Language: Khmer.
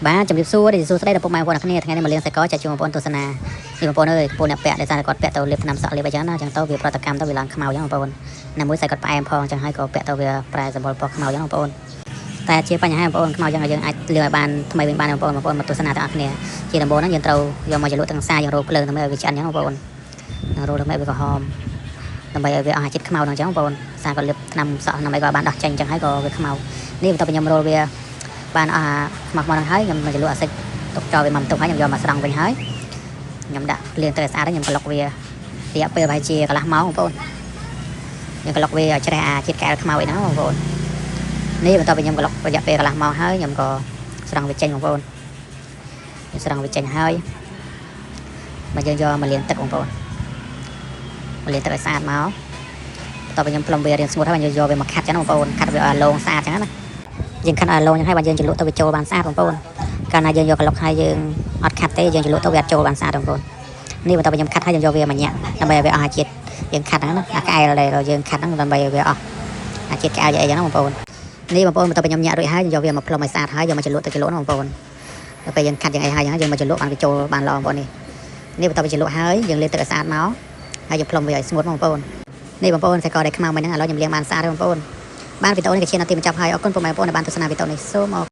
បាទជំរាបសួរនេះសួស្តីដល់ពុកម៉ែបងប្អូនគ្នាថ្ងៃនេះមករៀនសាច់កចាជួបបងប្អូនទស្សនានេះបងប្អូនអើយបងប្អូនអ្នកពាក់ដោយសារតែគាត់ពាក់ទៅលាបថ្នាំសក់លាបអីចឹងណាអញ្ចឹងទៅវាប្រតិកម្មទៅវាឡើងខ្មៅចឹងបងប្អូនណាមួយសាច់គាត់ផ្អែមផងអញ្ចឹងហើយក៏ពាក់ទៅវាប្រែសម្បុរពណ៌ខ្មៅចឹងបងប្អូនតែជាបញ្ហាបងប្អូនខ្មៅចឹងយើងអាចលាបឲ្យបានថ្មីវិញបានបងប្អូនមកទស្សនាទាំងអស់គ្នាជាដំបូងហ្នឹងយើងត្រូវយកមកចលក់ទាំងសាយើងរោគភ្លើងដើម្បីឲ្យវាឆ្អិនចឹងបងប្អូនរោគដើម្បីឲ្យវាក្រហមដើម្បីឲ្យវាអស់ជាតិខ្មៅហ្នឹងចឹងបងប្អូនសារគាត់លាបថ្នាំសក់ដើម្បីឲ្យបានដោះចេញចឹងហើយក៏វាខ្មៅនេះបន្ទាប់ពីខ្ញុំរោលវាបានអស់ខ្មៅហ្នឹងហើយខ្ញុំមកចលក់អាសិចទុកចោលវាមកទុកហើយខ្ញុំយកមកស្រង់វិញហើយខ្ញុំដាក់លាងទៅស្អាតហើយខ្ញុំក្លុកវារយៈពេលប្រហែលជាកន្លះម៉ោងបងប្អូនខ្ញុំក្លុកវាឲ្យជ្រះជាតិកែវខ្មៅអីហ្នឹងបងប្អូននេះបន្ទាប់ពីខ្ញុំក្លុករយៈពេលកន្លះម៉ោងហើយខ្ញុំក៏ស្រង់វាចេញបងប្អូនខ្ញុំស្រង់វាចេញហើយមកយើងយកមកលាងទឹកបងប្អូនមកលាងទឹកឲ្យស្អាតមកបន្ទាប់ពីខ្ញុំផ្លុំវារៀងស្ងួតហើយយើងយកវាមកខាត់ចឹងបងប្អូនខាត់វាឲ្យឡងស្អាតចឹងណាយើងខាត់ឲ្យឡងចឹងហើយបើយើងចលក់ទៅវាចូលបានស្អាតបងប្អូនកាលណាយើងយកក្លុកហើយយើងអត់ខាត់ទេយើងចលក់ទៅវាអត់ចូលបានស្អាតបងប្អូននេះបន្ទាប់ពីខ្ញុំខាត់ហើយខ្ញុំយកវាមកញាក់ដើម្បីឲ្យវាអស់ជាតិយើងខាត់ហ្នឹងណាអាកែវដែលយើងខាត់ហ្នឹងដើម្បីឲ្យវាអស់អាជាតិកែវអីចឹងណាបងប្អូននេះបងប្អូនបន្ទាប់ពីខ្ញុំញាក់រួចហើយខ្ញុំយកវាមកផ្លុំឲ្យស្អាតហើយយកមកចលក់ទៅចលក់ណាបងប្អូនដល់ពេលយើងខាត់យ៉ាងអីហើយយើងមកចលក់បានវាចូលបានល្អបងប្អូននេះបន្ទាប់ពីចលក់ហើយយើងលាងទឹកឲ្យស្អាតមកហើយយើងផ្លុំវាឲ្យស្ងួតបងប្អូននេះបងប្អូនសាច់កដែលខ្មៅមិញហ្នឹងឥឡូវខ្ញុំលាងបានស្អាតហើយបងប្អូនបានវីដេអូនេះក៏ជានាទីបញ្ចប់ហើយអរគុណពុកម៉ែបងប្អូនដែលបានទស្សនាវីដេអូនេះសូមអរ